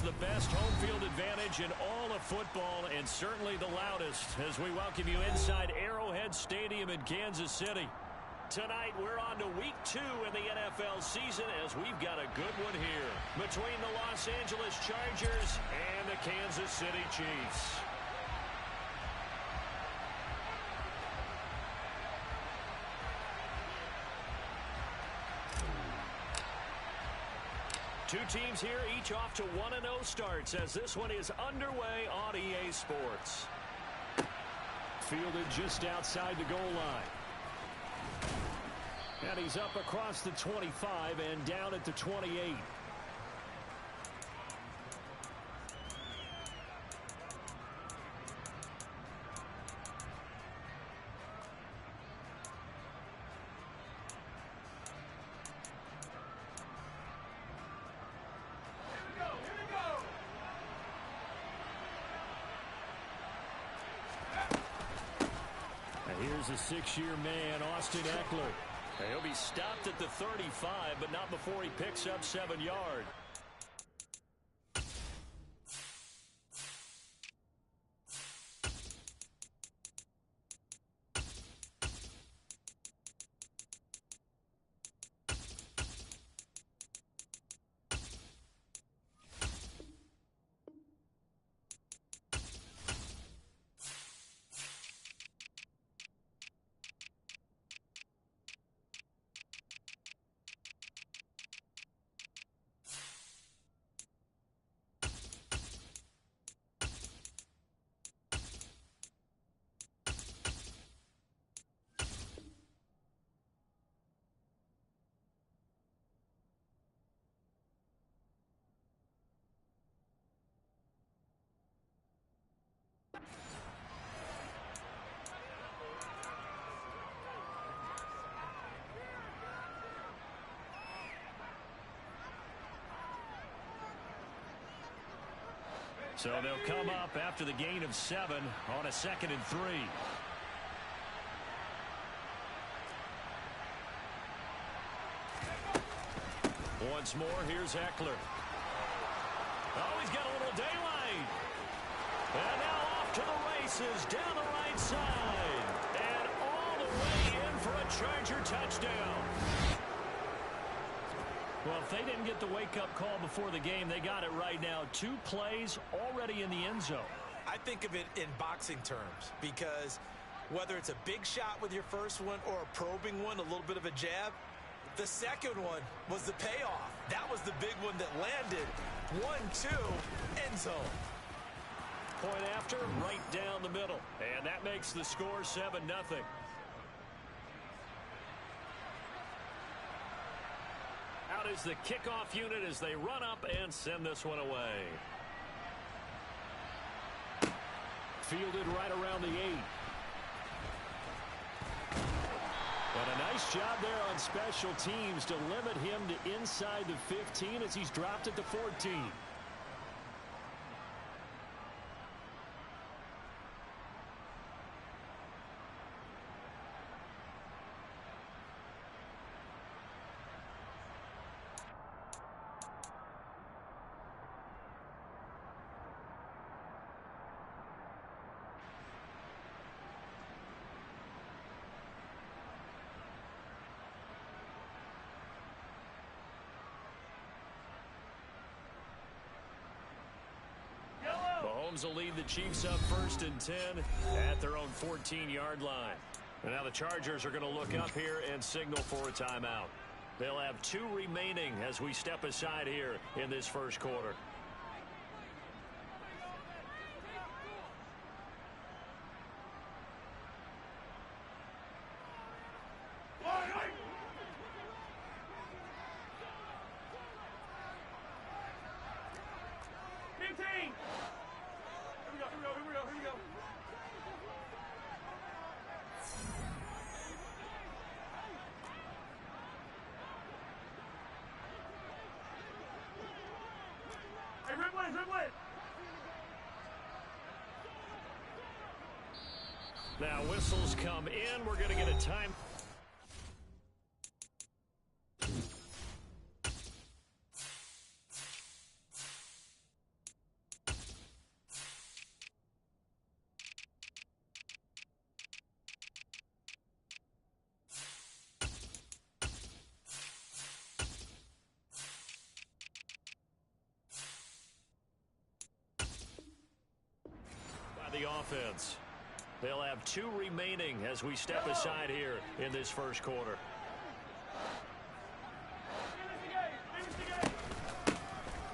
has the best home field advantage in all of football and certainly the loudest as we welcome you inside Arrowhead Stadium in Kansas City. Tonight, we're on to Week 2 in the NFL season as we've got a good one here between the Los Angeles Chargers and the Kansas City Chiefs. Two teams here, each off to 1-0 starts as this one is underway on EA Sports. Fielded just outside the goal line. And he's up across the 25 and down at the 28. Here's a six-year man, Austin Eckler. He'll be stopped at the 35, but not before he picks up 7 yards. So they'll come up after the gain of 7 on a 2nd and 3. Once more, here's Eckler. Oh, he's got a little daylight. And now off to the races down the right side. And all the way in for a Charger touchdown. Well, if they didn't get the wake-up call before the game, they got it right now. 2 plays already in the end zone. I think of it in boxing terms because whether it's a big shot with your first one or a probing one, a little bit of a jab, the second one was the payoff. That was the big one that landed. 1-2, end zone. Point after, right down the middle. And that makes the score 7-0. Out is the kickoff unit as they run up and send this one away. Fielded right around the 8. But a nice job there on special teams to limit him to inside the 15 as he's dropped at the 14. Mahomes will lead the Chiefs up 1st and 10 at their own 14-yard line. And now the Chargers are going to look up here and signal for a timeout. They'll have 2 remaining as we step aside here in this first quarter. Now whistles come in. We're going to get a time. by the offense. They'll have 2 remaining as we step aside here in this first quarter.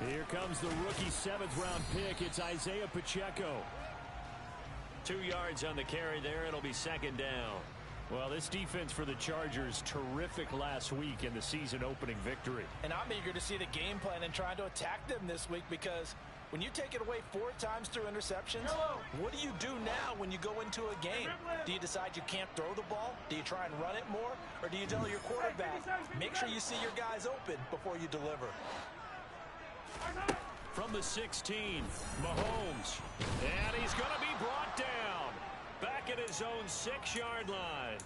Here comes the rookie 7th-round pick. It's Isaiah Pacheco. 2 yards on the carry there. It'll be second down. Well, this defense for the Chargers, terrific last week in the season-opening victory. And I'm eager to see the game plan and trying to attack them this week, because when you take it away 4 times through interceptions, what do you do now when you go into a game? Do you decide you can't throw the ball? Do you try and run it more? Or do you tell your quarterback, make sure you see your guys open before you deliver? From the 16, Mahomes. And he's going to be brought down. Back at his own 6-yard line.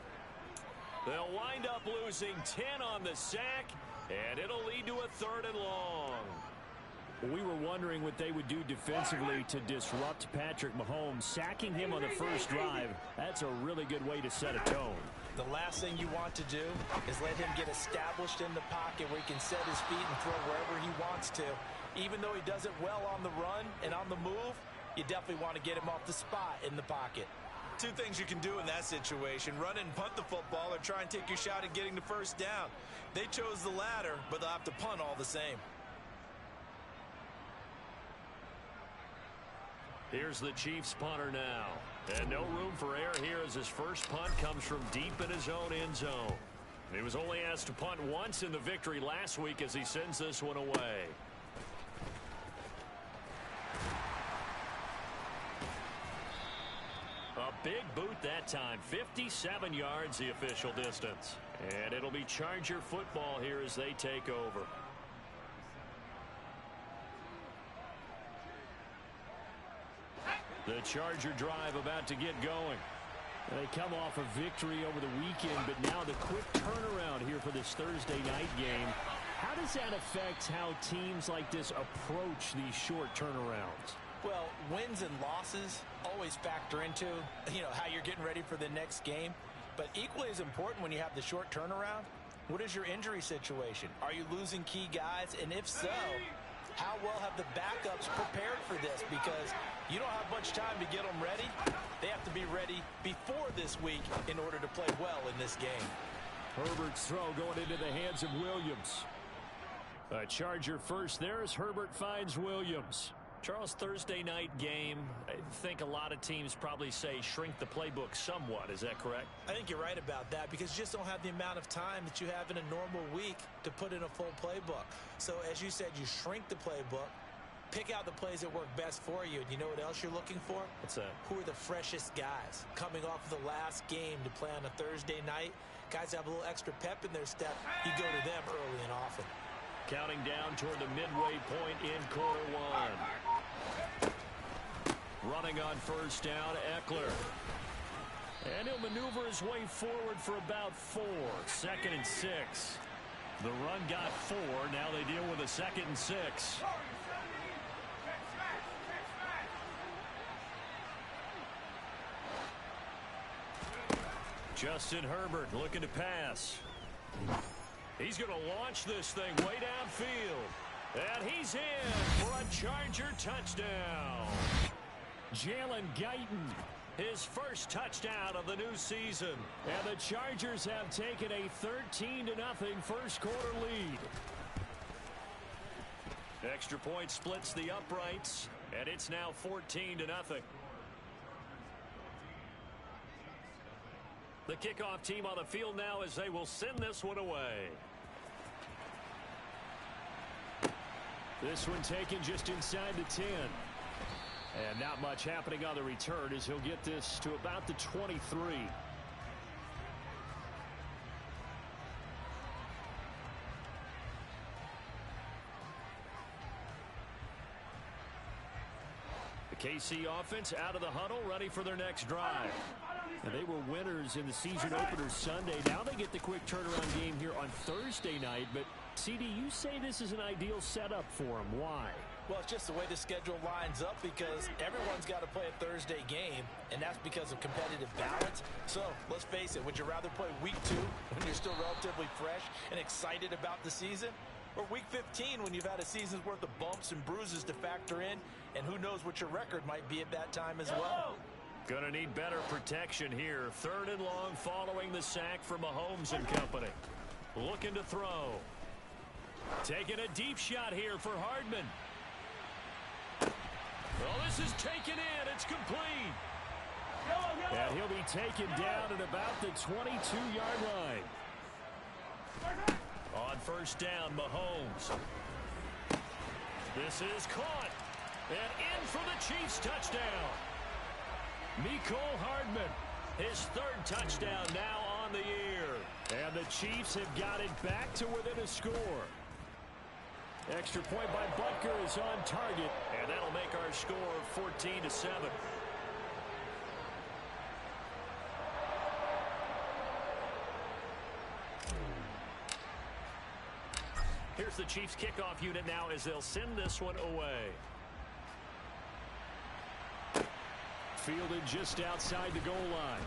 They'll wind up losing 10 on the sack, and it'll lead to a 3rd and long. We were wondering what they would do defensively to disrupt Patrick Mahomes. Sacking him on the first drive, that's a really good way to set a tone. The last thing you want to do is let him get established in the pocket where he can set his feet and throw wherever he wants to. Even though he does it well on the run and on the move, you definitely want to get him off the spot in the pocket. 2 things you can do in that situation: run and punt the football, or try and take your shot at getting the first down. They chose the latter, but they'll have to punt all the same. Here's the Chiefs punter now. And no room for error here as his first punt comes from deep in his own end zone. He was only asked to punt once in the victory last week as he sends this one away. A big boot that time. 57 yards the official distance. And it'll be Charger football here as they take over. The Charger drive about to get going. They come off a victory over the weekend, but now the quick turnaround here for this Thursday night game. How does that affect how teams like this approach these short turnarounds? Well, wins and losses always factor into, how you're getting ready for the next game. But equally as important when you have the short turnaround, what is your injury situation? Are you losing key guys? And if so, how well have the backups prepared for this? Because you don't have much time to get them ready. They have to be ready before this week in order to play well in this game. Herbert's throw going into the hands of Williams. A Charger first there as Herbert finds Williams. Charles, Thursday night game, I think a lot of teams probably say shrink the playbook somewhat. Is that correct? I think you're right about that, because you just don't have the amount of time that you have in a normal week to put in a full playbook. So as you said, you shrink the playbook, pick out the plays that work best for you. And you know what else you're looking for? What's that? Who are the freshest guys coming off of the last game to play on a Thursday night? Guys have a little extra pep in their step. You go to them early and often. Counting down toward the midway point in quarter one. Running on first down, Eckler. And he'll maneuver his way forward for about 4. 2nd and 6. The run got 4. Now they deal with a 2nd and 6. Justin Herbert looking to pass. He's going to launch this thing way downfield. And he's in for a Charger touchdown. Jalen Guyton, his first touchdown of the new season. And the Chargers have taken a 13-0 first quarter lead. Extra point splits the uprights, and it's now 14-0. The kickoff team on the field now as they will send this one away. This one taken just inside the 10. And not much happening on the return as he'll get this to about the 23. The KC offense out of the huddle, ready for their next drive. And they were winners in the season opener Sunday. Now they get the quick turnaround game here on Thursday night. But, CD, you say this is an ideal setup for them. Why? Well, it's just the way the schedule lines up, because everyone's got to play a Thursday game, and that's because of competitive balance. So, let's face it, would you rather play week 2 when you're still relatively fresh and excited about the season? Or week 15 when you've had a season's worth of bumps and bruises to factor in, and who knows what your record might be at that time as well. Gonna need better protection here. 3rd and long following the sack from Mahomes and company. Looking to throw. Taking a deep shot here for Hardman. Well, this is taken in. It's complete. And he'll be taken down at about the 22-yard line. On 1st down, Mahomes. This is caught. And in for the Chiefs touchdown. Mecole Hardman, his 3rd touchdown now on the year. And the Chiefs have got it back to within a score. Extra point by Butker is on target. And that'll make our score 14-7. Here's the Chiefs kickoff unit now as they'll send this one away. Fielded just outside the goal line.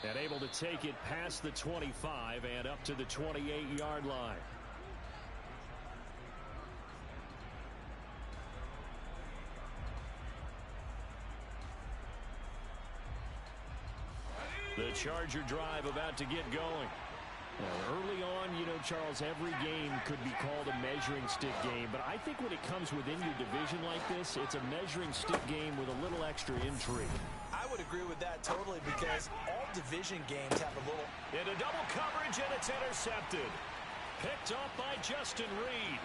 And able to take it past the 25 and up to the 28-yard line. The Charger drive about to get going. Well, early on, you know, Charles, every game could be called a measuring stick game. But I think when it comes within your division like this, it's a measuring stick game with a little extra intrigue. I would agree with that totally because all division games have a little... Into double coverage, and it's intercepted. Picked up by Justin Reed.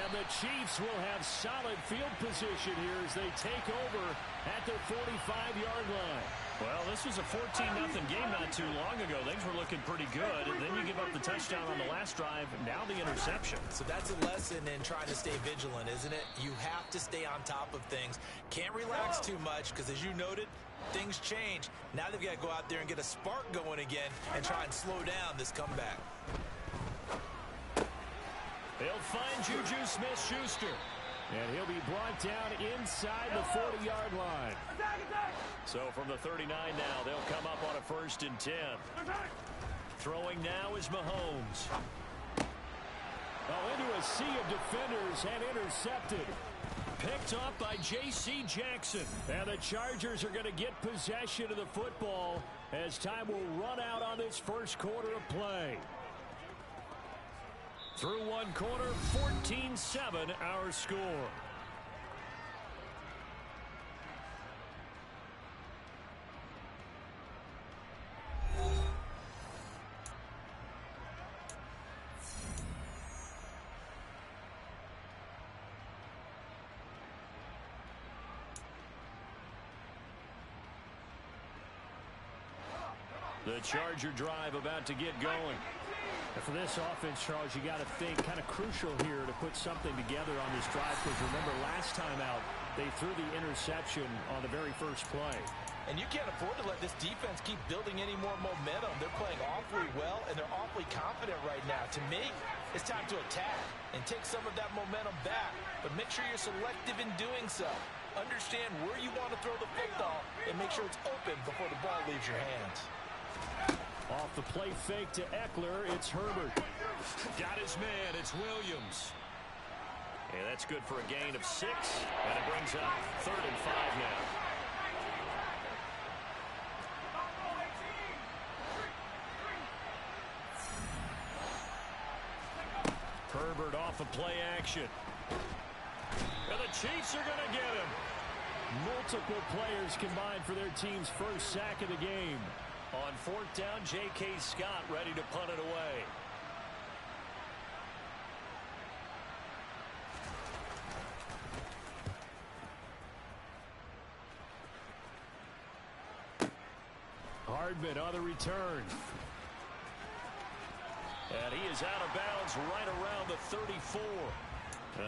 And the Chiefs will have solid field position here as they take over at their 45-yard line. Well, this was a 14-0 game not too long ago. Things were looking pretty good, and then you give up the touchdown on the last drive, now the interception. So that's a lesson in trying to stay vigilant, isn't it? You have to stay on top of things. Can't relax too much because, as you noted, things change. Now they've got to go out there and get a spark going again and try and slow down this comeback. He'll find Juju Smith-Schuster. And he'll be brought down inside the 40-yard line. So from the 39 now, they'll come up on a 1st and 10. Throwing now is Mahomes. Oh, into a sea of defenders and intercepted. Picked up by J.C. Jackson. And the Chargers are going to get possession of the football as time will run out on this first quarter of play. Through one quarter, 14-7 our score. The Charger drive about to get going. And for this offense, Charles, you got to think kind of crucial here to put something together on this drive because remember last time out they threw the interception on the very first play. And you can't afford to let this defense keep building any more momentum. They're playing awfully well and they're awfully confident right now. To me, it's time to attack and take some of that momentum back, but make sure you're selective in doing so. Understand where you want to throw the football and make sure it's open before the ball leaves your hands. Off the play fake to Eckler, it's Herbert. Got his man, it's Williams. And that's good for a gain of 6, and it brings up 3rd and 5 now. Herbert off of play action. And the Chiefs are going to get him. Multiple players combined for their team's first sack of the game. On 4th down, J.K. Scott ready to punt it away. Hardman on the return. And he is out of bounds right around the 34.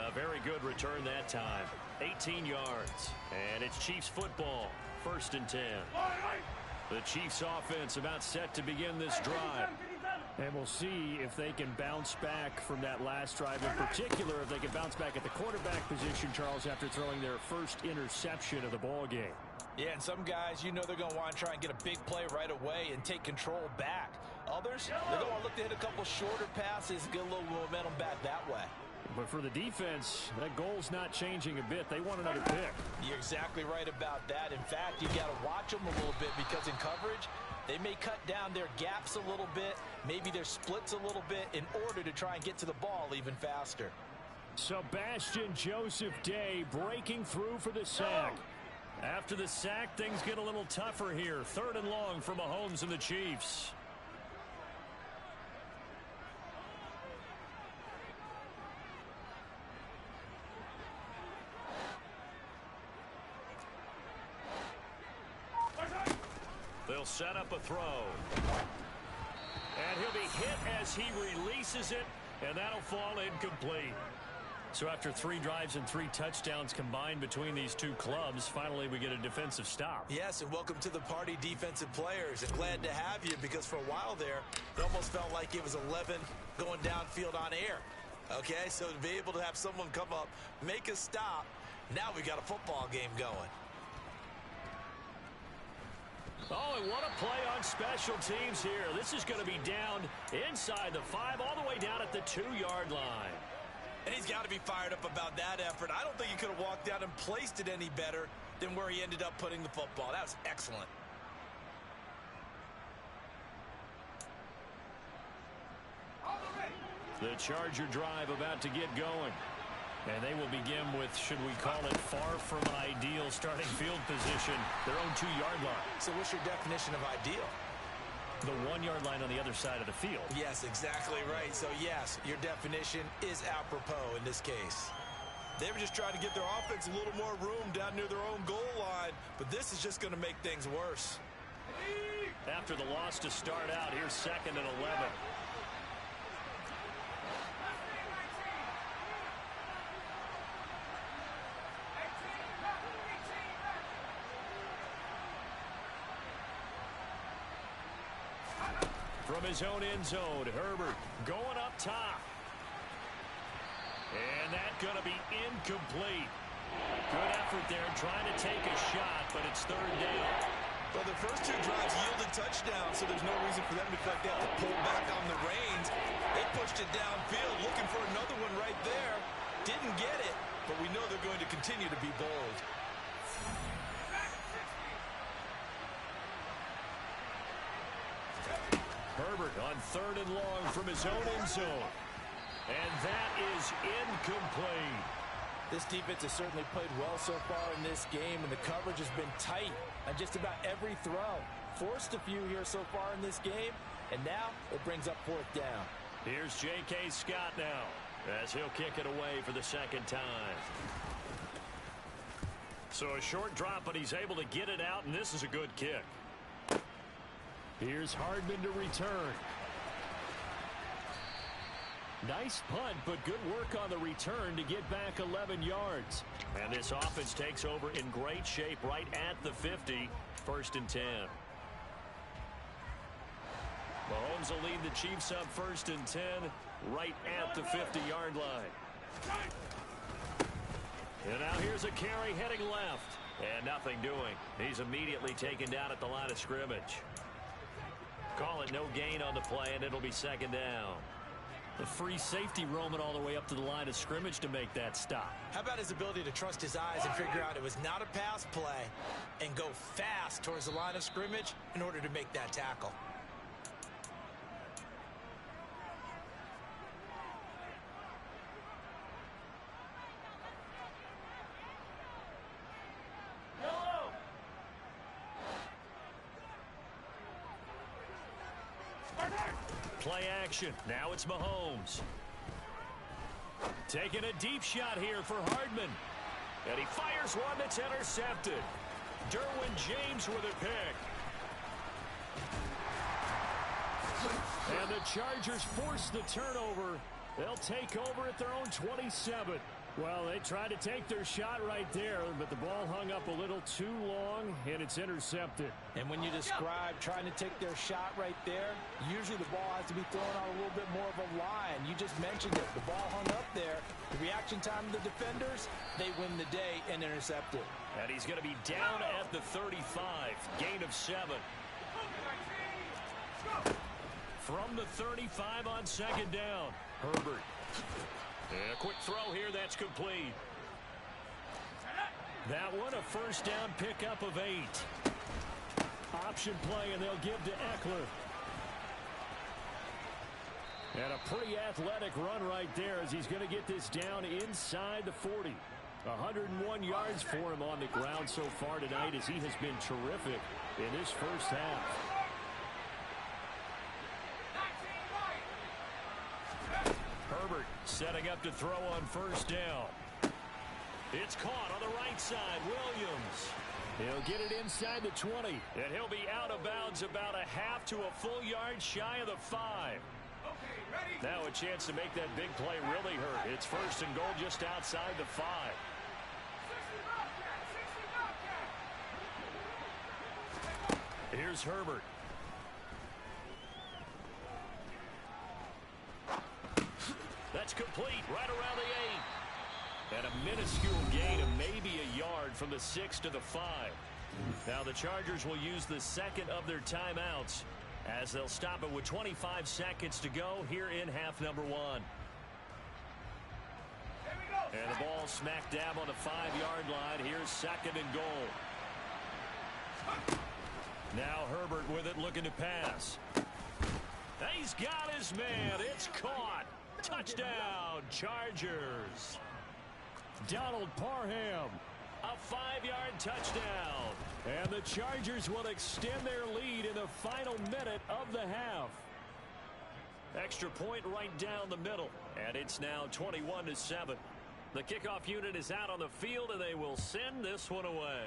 A very good return that time. 18 yards. And it's Chiefs football. 1st and 10. The Chiefs offense about set to begin this drive. And we'll see if they can bounce back from that last drive. In particular, if they can bounce back at the quarterback position, Charles, after throwing their first interception of the ball game. Yeah, and some guys, you know they're going to want to try and get a big play right away and take control back. Others, they're going to look to hit a couple shorter passes and get a little momentum back that way. But for the defense, that goal's not changing a bit. They want another pick. You're exactly right about that. In fact, you got to watch them a little bit because in coverage, they may cut down their gaps a little bit, maybe their splits a little bit in order to try and get to the ball even faster. Sebastian Joseph Day breaking through for the sack. After the sack, things get a little tougher here. 3rd and long for Mahomes and the Chiefs. They'll set up a throw. And he'll be hit as he releases it, and that'll fall incomplete. So after 3 drives and 3 touchdowns combined between these two clubs, finally we get a defensive stop. Yes, and welcome to the party, defensive players. And glad to have you because for a while there, it almost felt like it was 11 going downfield on air. Okay, so to be able to have someone come up, make a stop, now we got a football game going. Oh, and what a play on special teams here. This is going to be down inside the 5, all the way down at the 2-yard line. And he's got to be fired up about that effort. I don't think he could have walked out and placed it any better than where he ended up putting the football. That was excellent. The Charger drive about to get going. And they will begin with, should we call it, far from ideal starting field position, their own 2-yard line. So what's your definition of ideal? The 1-yard line on the other side of the field. Yes, exactly right. So, yes, your definition is apropos in this case. They were just trying to get their offense a little more room down near their own goal line, but this is just going to make things worse. After the loss to start out, here's 2nd and 11. From his own end zone, Herbert going up top. And that's going to be incomplete. Good effort there trying to take a shot, but it's 3rd down. Well, the first 2 drives yielded touchdowns, so there's no reason for them to feel like they have to pull back on the reins. They pushed it downfield, looking for another one right there. Didn't get it, but we know they're going to continue to be bold. Herbert on 3rd and long from his own end zone. And that is incomplete. This defense has certainly played well so far in this game, and the coverage has been tight on just about every throw. Forced a few here so far in this game, and now it brings up 4th down. Here's J.K. Scott now, as he'll kick it away for the 2nd time. So a short drop, but he's able to get it out, and this is a good kick. Here's Hardman to return. Nice punt, but good work on the return to get back 11 yards. And this offense takes over in great shape right at the 50. 1st and 10. Mahomes will lead the Chiefs up 1st and 10 right at the 50-yard line. And now here's a carry heading left. And nothing doing. He's immediately taken down at the line of scrimmage. Call it no gain on the play, and it'll be 2nd down. The free safety roaming all the way up to the line of scrimmage to make that stop. How about his ability to trust his eyes and figure out it was not a pass play and go fast towards the line of scrimmage in order to make that tackle? Play action. Now it's Mahomes. Taking a deep shot here for Hardman. And he fires one that's intercepted. Derwin James with a pick. And the Chargers force the turnover. They'll take over at their own 27. Well, they tried to take their shot right there, but the ball hung up a little too long, and it's intercepted. And when you describe trying to take their shot right there, usually the ball has to be thrown on a little bit more of a line. You just mentioned it. The ball hung up there. The reaction time of the defenders, they win the day and intercept it. And he's going to be down at the 35. Gain of 7. From the 35 on second down. Herbert. And a quick throw here. That's complete. That one a first down pickup of 8. Option play, and they'll give to Eckler. And a pretty athletic run right there as he's going to get this down inside the 40. 101 yards for him on the ground so far tonight as he has been terrific in his first half. Herbert setting up to throw on first down. It's caught on the right side. Williams. He'll get it inside the 20. And he'll be out of bounds about a half to a full yard shy of the 5. Now a chance to make that big play really hurt. It's first and goal just outside the 5. Here's Herbert. That's complete right around the 8. And a minuscule gain of maybe a yard from the 6 to the 5. Now the Chargers will use the second of their timeouts as they'll stop it with 25 seconds to go here in half number 1. And the ball smack dab on the 5-yard line. Here's second and goal. Now Herbert with it, looking to pass. He's got his man. It's caught. Touchdown, Chargers. Donald Parham. A 5-yard touchdown. And the Chargers will extend their lead in the final minute of the half. Extra point right down the middle. And it's now 21-7. The kickoff unit is out on the field, and they will send this one away.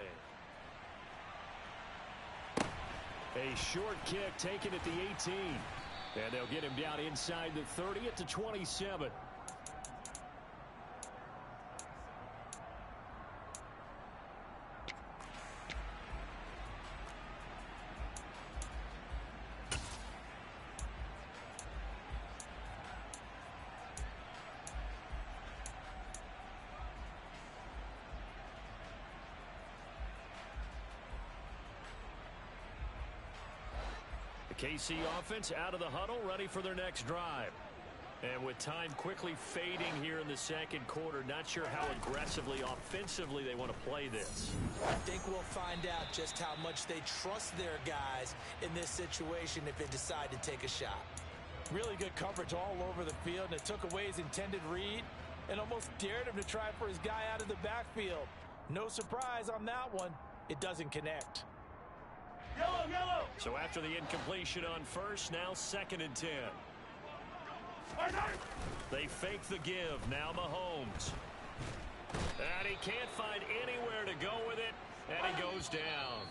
A short kick taken at the 18. And they'll get him down inside the 30 at the 27. KC offense out of the huddle, ready for their next drive. And with time quickly fading here in the second quarter, not sure how aggressively, offensively they want to play this. I think we'll find out just how much they trust their guys in this situation if they decide to take a shot. Really good coverage all over the field, and it took away his intended read and almost dared him to try for his guy out of the backfield. No surprise on that one. It doesn't connect. Yellow. So after the incompletion on first, now second and 10. They fake the give. Now Mahomes. And he can't find anywhere to go with it, and he goes down.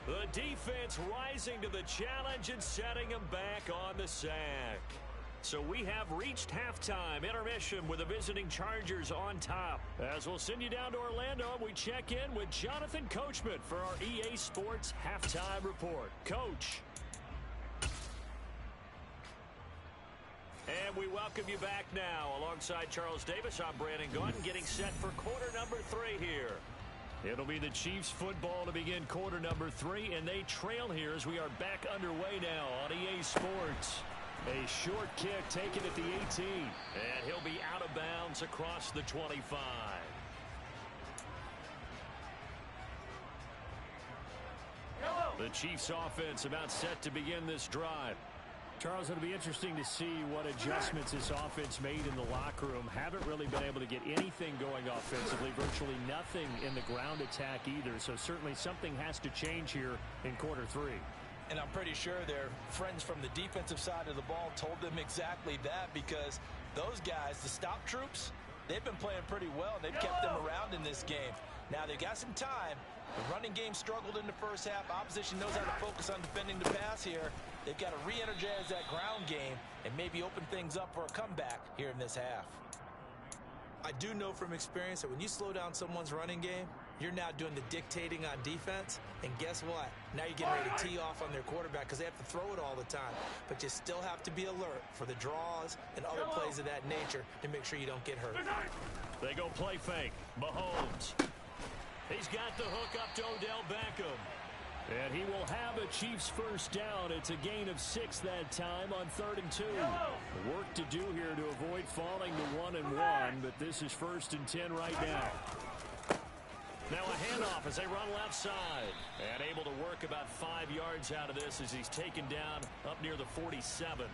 The defense rising to the challenge and setting him back on the sack. So we have reached halftime intermission with the visiting Chargers on top. As we'll send you down to Orlando, we check in with Jonathan Coachman for our EA Sports Halftime Report. Coach. And we welcome you back now. Alongside Charles Davis, I'm Brandon Gordon, getting set for quarter number 3 here. It'll be the Chiefs football to begin quarter number 3, and they trail here as we are back underway now on EA Sports. A short kick taken at the 18. And he'll be out of bounds across the 25. The Chiefs offense about set to begin this drive. Charles, it'll be interesting to see what adjustments this offense made in the locker room. Haven't really been able to get anything going offensively, virtually nothing in the ground attack either. So certainly something has to change here in quarter 3. And I'm pretty sure their friends from the defensive side of the ball told them exactly that, because those guys, the stop troops, they've been playing pretty well, and they've kept them around in this game. Now, they've got some time. The running game struggled in the first half. Opposition knows how to focus on defending the pass here. They've got to re-energize that ground game and maybe open things up for a comeback here in this half. I do know from experience that when you slow down someone's running game, you're now doing the dictating on defense, and guess what? Now you're getting ready to tee off on their quarterback because they have to throw it all the time. But you still have to be alert for the draws and other plays of that nature to make sure you don't get hurt. They go play fake. Mahomes. He's got the hook up to Odell Beckham. And he will have a Chiefs first down. It's a gain of 6 that time on 3rd and 2. Work to do here to avoid falling to 1-1, but this is 1st and 10 right now. Now a handoff as they run left side. And able to work about 5 yards out of this as he's taken down up near the 47.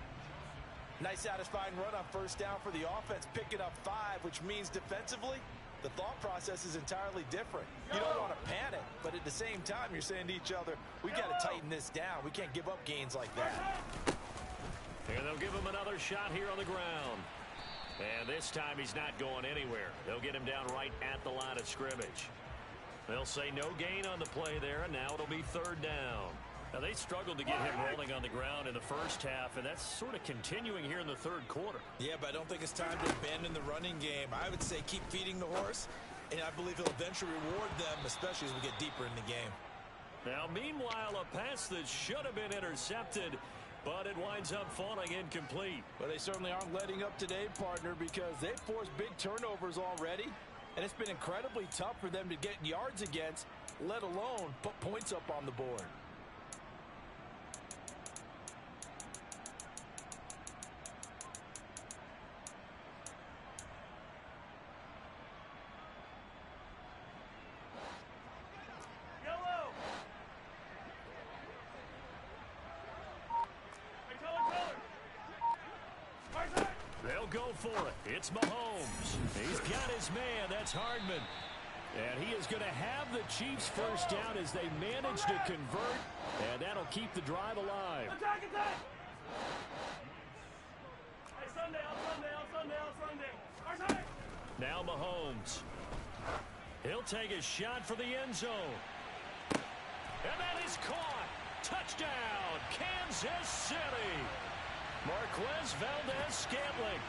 Nice satisfying run on first down for the offense, picking up 5, which means defensively, the thought process is entirely different. You don't want to panic, but at the same time, you're saying to each other, we got to tighten this down. We can't give up gains like that. And they'll give him another shot here on the ground. And this time he's not going anywhere. They'll get him down right at the line of scrimmage. They'll say no gain on the play there, and now it'll be 3rd down. Now, they struggled to get him rolling on the ground in the first half, and that's sort of continuing here in the 3rd quarter. Yeah, but I don't think it's time to abandon the running game. I would say keep feeding the horse, and I believe he'll eventually reward them, especially as we get deeper in the game. Now, meanwhile, a pass that should have been intercepted, but it winds up falling incomplete. Well, they certainly aren't letting up today, partner, because they've forced big turnovers already, and it's been incredibly tough for them to get yards against, let alone put points up on the board. Go for it. It's Mahomes. He's got his man. That's Hardman. And he is going to have the Chiefs first down as they manage to convert. And that'll keep the drive alive. Attack, attack! Hey, Sunday, Sunday. Now Mahomes. He'll take a shot for the end zone. And that is caught. Touchdown, Kansas City. Marquez Valdez-Scantling.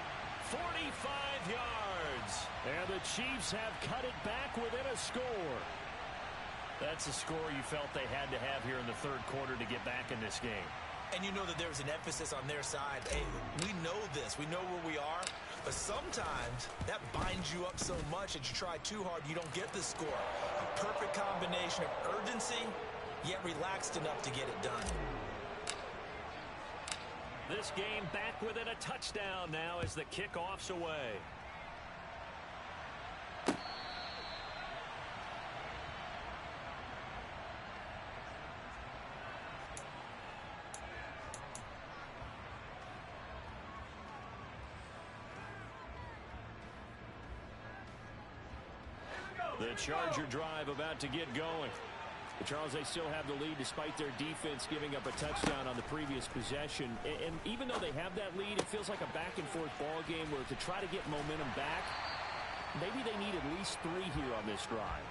45 yards. And the Chiefs have cut it back within a score. That's a score you felt they had to have here in the 3rd quarter to get back in this game. And you know that there was an emphasis on their side. Hey, we know this. We know where we are. But sometimes that binds you up so much that you try too hard, you don't get the score. A perfect combination of urgency, yet relaxed enough to get it done. This game back within a touchdown now as the kickoff's away. The Charger drive about to get going. But Charles, they still have the lead despite their defense giving up a touchdown on the previous possession. And even though they have that lead, it feels like a back-and-forth ball game where to try to get momentum back, maybe they need at least 3 here on this drive.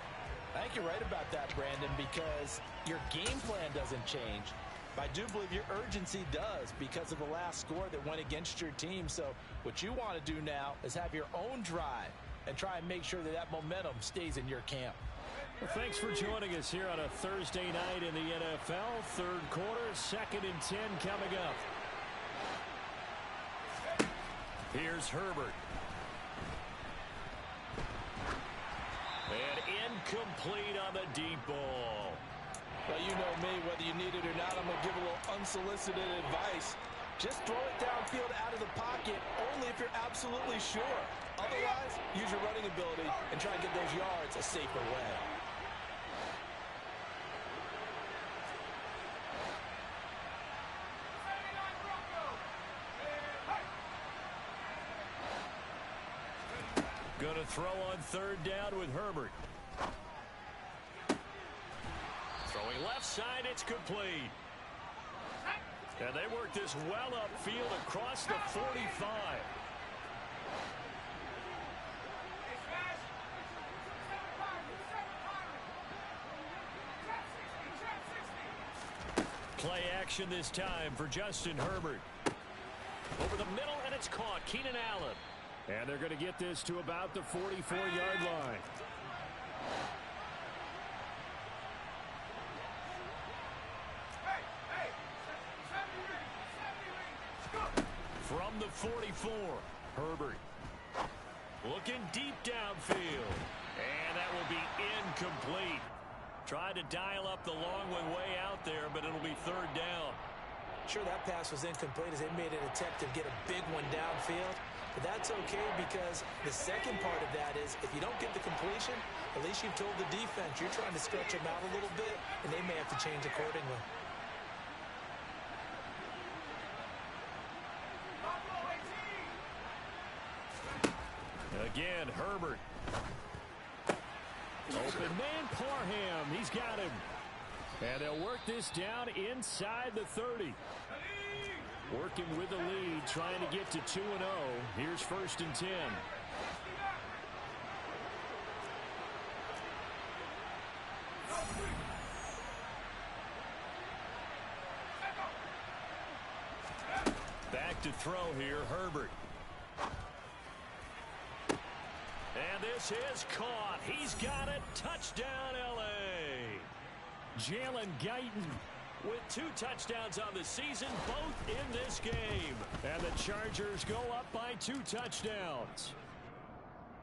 I think you're right about that, Brandon, because your game plan doesn't change. But I do believe your urgency does because of the last score that went against your team. So what you want to do now is have your own drive and try and make sure that that momentum stays in your camp. Well, thanks for joining us here on a Thursday night in the NFL. 3rd quarter, 2nd and 10 coming up. Here's Herbert. And incomplete on the deep ball. Well, you know me, whether you need it or not, I'm going to give a little unsolicited advice. Just throw it downfield out of the pocket only if you're absolutely sure. Otherwise, use your running ability and try and get those yards a safer way. Going to throw on 3rd down with Herbert. Throwing left side, it's complete. And they work this well upfield across the 45. Play action this time for Justin Herbert. Over the middle, and it's caught. Keenan Allen. And they're going to get this to about the 44-yard line. From the 44, Herbert looking deep downfield. And that will be incomplete. Tried to dial up the long one way out there, but it'll be third down. Sure, that pass was incomplete as they made an attempt to get a big one downfield. But that's okay because the second part of that is if you don't get the completion, at least you've told the defense you're trying to stretch them out a little bit, and they may have to change accordingly. Again, Herbert. Open man, Parham. He's got him. And they'll work this down inside the 30. Working with the lead, trying to get to 2-0. Here's 1st and 10. Back to throw here, Herbert. And this is caught. He's got it. Touchdown, L.A. Jalen Guyton with 2 touchdowns on the season, both in this game. And the Chargers go up by 2 touchdowns.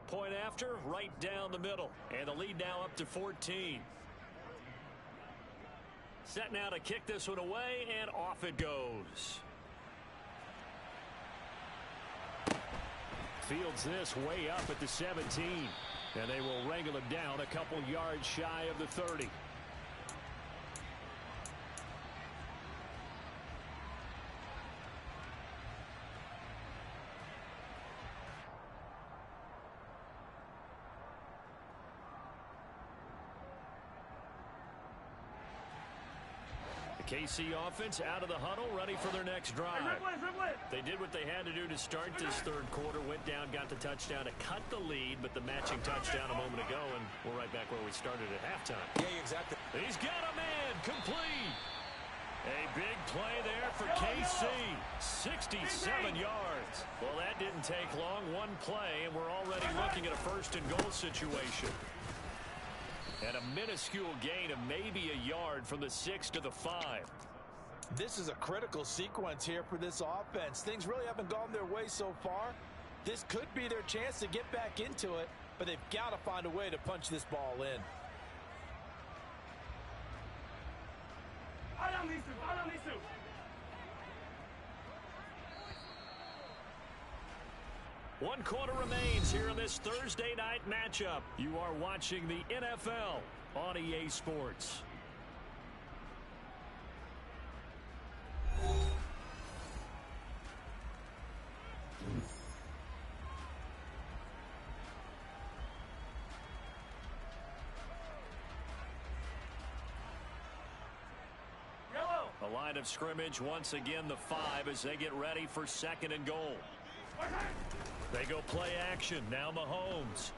Point after, right down the middle. And the lead now up to 14. Set now to kick this one away, and off it goes. Fields this way up at the 17. And they will wrangle him down a couple yards shy of the 30. KC offense out of the huddle, ready for their next drive. They did what they had to do to start this third quarter. Went down, got the touchdown to cut the lead, but the matching touchdown a moment ago, and we're right back where we started at halftime. Yeah, exactly. He's got a man, complete. A big play there for KC. 67 yards. Well, that didn't take long. One play, and we're already looking at a 1st and goal situation. And a minuscule gain of maybe a yard from the 6 to the 5. This is a critical sequence here for this offense. Things really haven't gone their way so far. This could be their chance to get back into it, but they've got to find a way to punch this ball in. One quarter remains here in this Thursday night matchup. You are watching the NFL on EA Sports. A line of scrimmage once again, the 5 as they get ready for 2nd and goal. They go play action. Now Mahomes.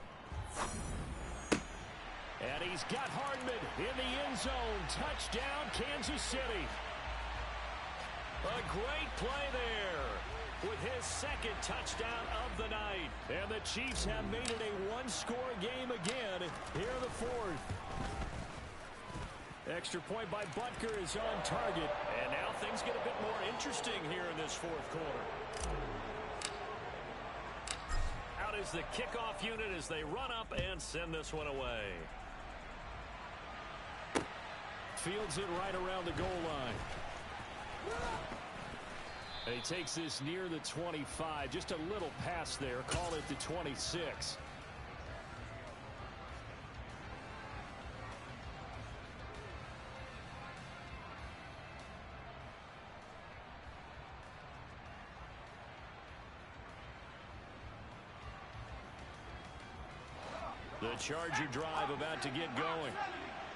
And he's got Hardman in the end zone. Touchdown, Kansas City. A great play there with his 2nd touchdown of the night. And the Chiefs have made it a one-score game again here in the 4th. Extra point by Butker is on target. And now things get a bit more interesting here in this 4th quarter. Out is the kickoff unit as they run up and send this one away. Fields it right around the goal line. And he takes this near the 25. Just a little pass there. Call it the 26. The Charger drive about to get going.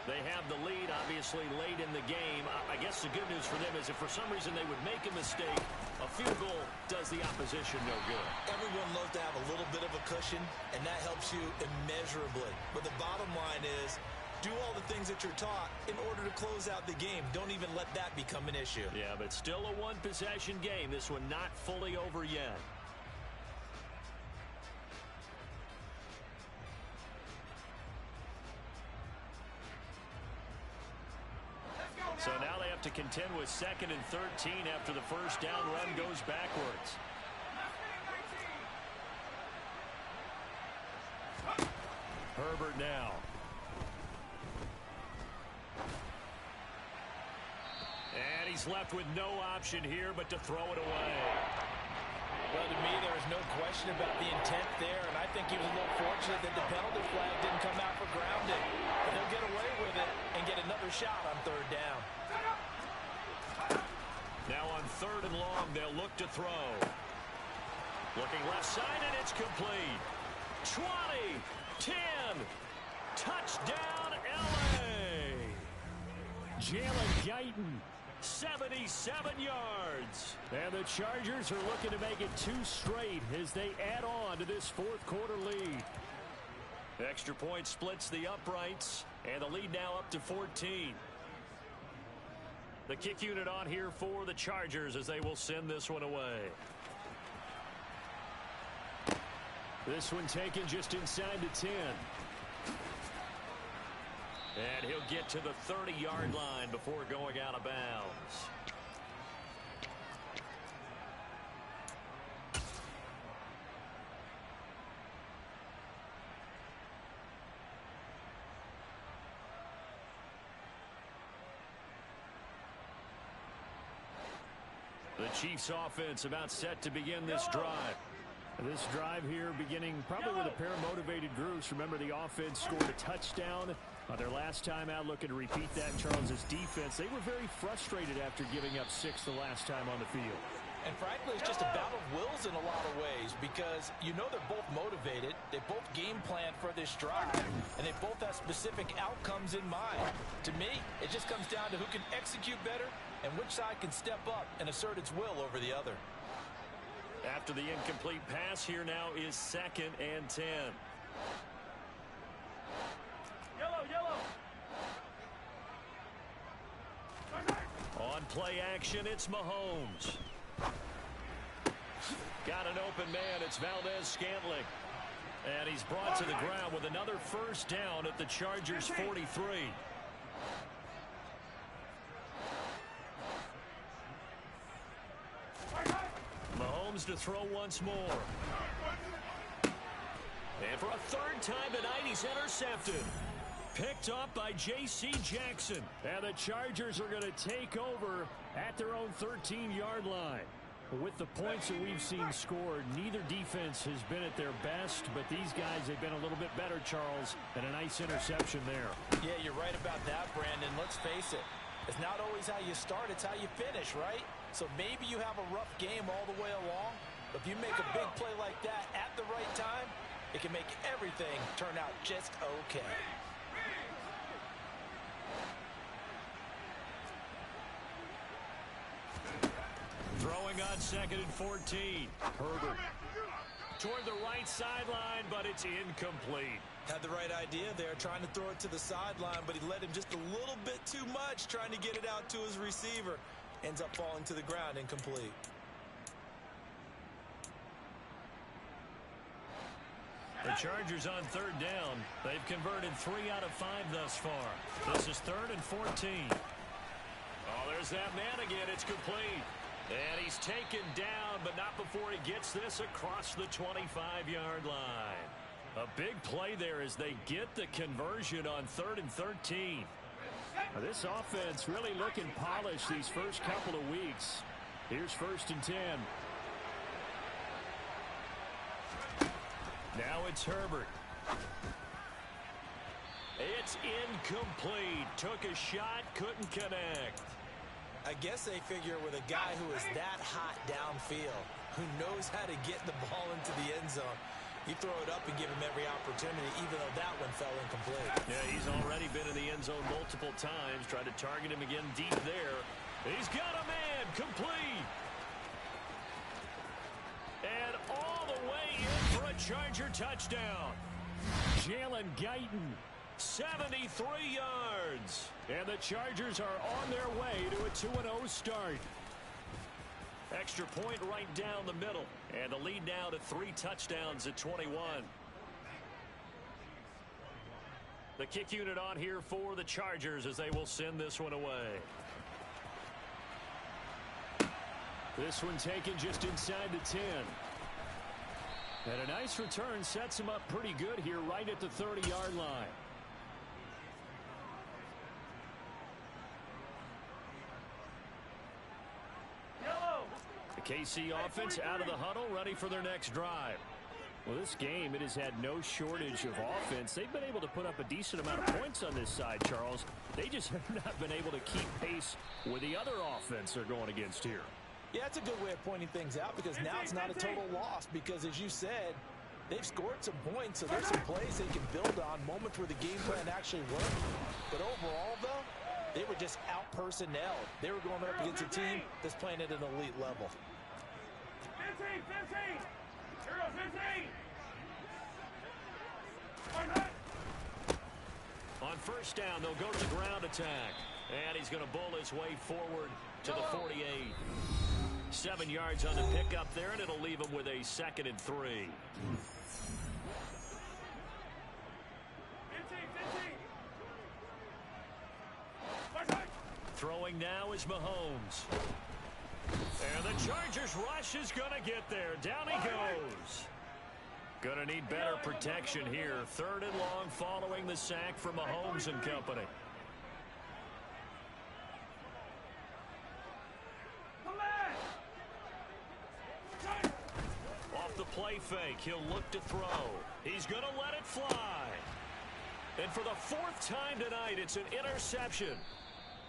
They have the lead, obviously, late in the game. I guess the good news for them is if for some reason they would make a mistake, a field goal does the opposition no good. Everyone loves to have a little bit of a cushion, and that helps you immeasurably. But the bottom line is, do all the things that you're taught in order to close out the game. Don't even let that become an issue. Yeah, but still a one-possession game. This one not fully over yet. So now they have to contend with 2nd and 13 after the first down run goes backwards. Herbert now. And he's left with no option here but to throw it away. Well, to me, there is no question about the intent there, and I think he was a little fortunate that the penalty flag didn't come out for grounding. But he'll get away with it and get another shot on third down. Now on third and long, they'll look to throw. Looking left side, and it's complete. 20, 10, touchdown, L.A. Jalen Guyton, 77 yards. and the Chargers are looking to make it 2 straight as they add on to this fourth quarter lead. Extra point splits the uprights, and the lead now up to 14. The kick unit on here for the Chargers as they will send this one away. This one taken just inside the 10. And he'll get to the 30-yard line before going out of bounds. The Chiefs offense about set to begin this drive. This drive here beginning probably with a pair of motivated groups. Remember, the offense scored a touchdown on their last time out, looking to repeat that in Charles's defense. They were very frustrated after giving up 6 the last time on the field. And frankly, it's just a battle of wills in a lot of ways because you know they're both motivated. They both game plan for this drive, and they both have specific outcomes in mind. To me, it just comes down to who can execute better and which side can step up and assert its will over the other. After the incomplete pass, here now is 2nd and 10. Yellow. On play action, it's Mahomes. Got an open man. It's Valdez-Scantling. And he's brought to the ground with another first down at the Chargers' 43. Mahomes to throw once more. And for a third time tonight, he's intercepted. Picked up by J.C. Jackson. And the Chargers are going to take over at their own 13-yard line. With the points that we've seen scored, neither defense has been at their best, but these guys have been a little bit better, Charles, and a nice interception there. Yeah, you're right about that, Brandon. Let's face it. It's not always how you start, it's how you finish, right? So maybe you have a rough game all the way along, but if you make a big play like that at the right time, it can make everything turn out just okay. Throwing on 2nd and 14. Herbert toward the right sideline, but it's incomplete. Had the right idea there, trying to throw it to the sideline, but he led him just a little bit too much, trying to get it out to his receiver. Ends up falling to the ground, incomplete. The Chargers on third down. They've converted 3 out of 5 thus far. This is 3rd and 14. Oh, there's that man again. It's complete. And he's taken down, but not before he gets this across the 25-yard line. A big play there as they get the conversion on 3rd and 13. Now, this offense really looking polished these first couple of weeks. Here's 1st and 10. Now it's Herbert. It's incomplete. Took a shot, couldn't connect. I guess they figure with a guy who is that hot downfield, who knows how to get the ball into the end zone, you throw it up and give him every opportunity, even though that one fell incomplete. Yeah, he's already been in the end zone multiple times. Tried to target him again deep there. He's got a man, complete. And all the way in for a Charger touchdown. Jalen Guyton, 73 yards. and the Chargers are on their way to a 2-0 start. Extra point right down the middle. And the lead now to 3 touchdowns at 21. The kick unit on here for the Chargers as they will send this one away. This one taken just inside the 10. And a nice return sets him up pretty good here right at the 30-yard line. Yellow. The KC offense out of the huddle, ready for their next drive. Well, this game, it has had no shortage of offense. They've been able to put up a decent amount of points on this side, Charles. They just have not been able to keep pace with the other offense they're going against here. Yeah, it's a good way of pointing things out because now it's not a total loss because, as you said, they've scored some points, so there's some plays they can build on, moments where the game plan actually worked. But overall, though, they were just out-personnelled. They were going up against a team that's playing at an elite level. 15, 15. 15. On first down, they'll go to the ground attack. And he's going to bull his way forward to the 48. 7 yards on the pickup there, and it'll leave him with a 2nd and 3. 15, 15. Throwing now is Mahomes. And the Chargers rush is going to get there. Down he goes. Going to need better protection here. 3rd and long following the sack from Mahomes and company. Off the play fake, he'll look to throw. He's going to let it fly. And for the 4th time tonight, it's an interception.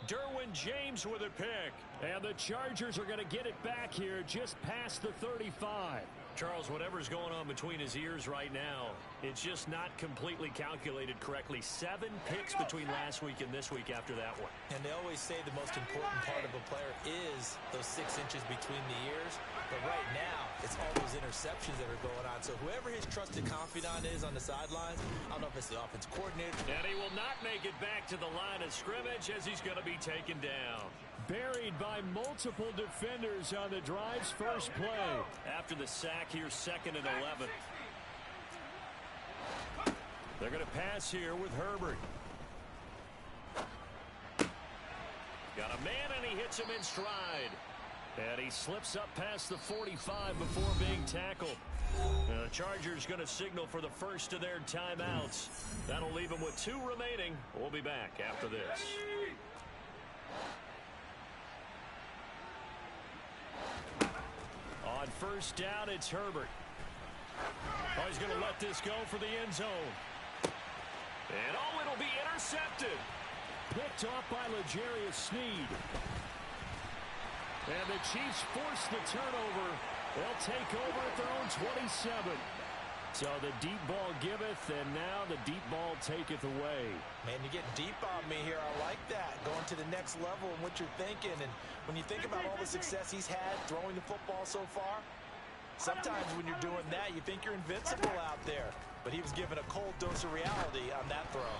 Derwin James with a pick. And the Chargers are going to get it back here just past the 35. Charles, whatever's going on between his ears right now, it's just not completely calculated correctly. 7 picks between last week and this week after that one. And they always say the most important part of a player is those 6 inches between the ears. But right now, it's all those interceptions that are going on. So whoever his trusted confidant is on the sidelines, I don't know if it's the offense coordinator. And he will not make it back to the line of scrimmage as he's going to be taken down. Buried by multiple defenders on the drive's first play. After the sack here, 2nd and 11. They're going to pass here with Herbert. Got a man, and he hits him in stride. And he slips up past the 45 before being tackled. The Chargers going to signal for the first of their timeouts. That'll leave them with 2 remaining. We'll be back after this. On first down, it's Herbert. Oh, he's going to let this go for the end zone. And oh, it'll be intercepted. Picked off by L'Jarius Sneed. And the Chiefs force the turnover. They'll take over at their own 27. So the deep ball giveth, and now the deep ball taketh away. Man, you're getting deep on me here. I like that. Going to the next level and what you're thinking. And when you think about all the success he's had throwing the football so far, sometimes when you're doing that, you think you're invincible out there. But he was given a cold dose of reality on that throw.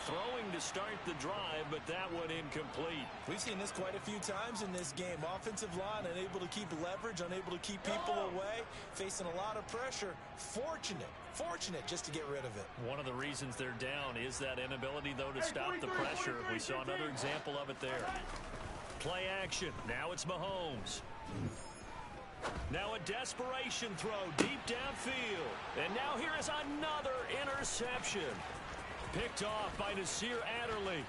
Throwing to start the drive, but that one incomplete. We've seen this quite a few times in this game. Offensive line unable to keep leverage, unable to keep people away, facing a lot of pressure. Fortunate just to get rid of it. One of the reasons they're down is that inability, though, to stop the pressure. We saw another example of it there. Play action. Now it's Mahomes. Now a desperation throw deep downfield. And now here is another interception. Picked off by Nasir Adderley.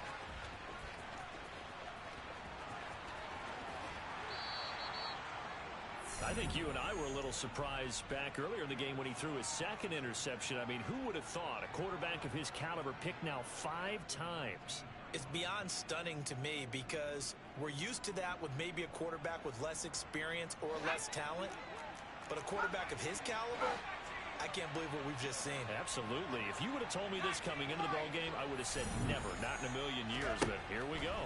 I think you and I were a little surprised back earlier in the game when he threw his 2nd interception. I mean, who would have thought a quarterback of his caliber picked now 5 times? It's beyond stunning to me because we're used to that with maybe a quarterback with less experience or less talent. But a quarterback of his caliber, I can't believe what we've just seen. Absolutely. If you would have told me this coming into the ball game, I would have said never, not in a million years. But here we go.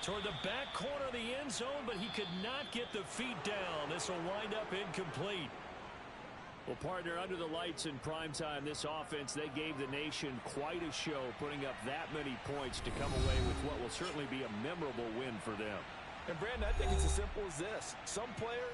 Toward the back corner of the end zone, but he could not get the feet down. This will wind up incomplete. Well, partner, under the lights in primetime, this offense, they gave the nation quite a show, putting up that many points to come away with what will certainly be a memorable win for them. And, Brandon, I think it's as simple as this. Some players